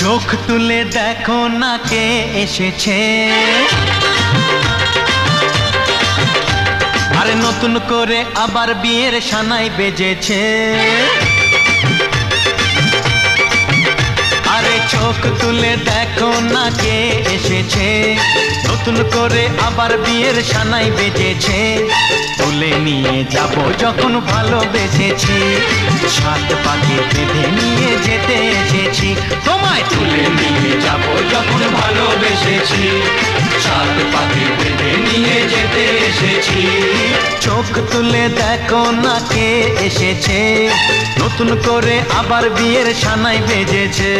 চোখ তুলে দেখো না কে এসেছে, আরে নতুন করে আবার বিয়ের সানাই বেজেছে। আরে চোখ তুলে দেখো না কে এসেছে, নতুন করে আবার বিয়ের সানাই বেজেছে। তুলে নিয়ে যাব যখন ভালোবেসেছি, সাত পাকে বেঁধে নিয়ে যেতে এসেছি। তোমায় তুলে নিয়ে যাব যখন ভালোবেসেছি, সাত পাকে বেঁধে নিয়ে যেতে এসেছি। চোখ তুলে দেখো না কে এসেছে, নতুন করে আবার বিয়ের সানাই বেজেছে।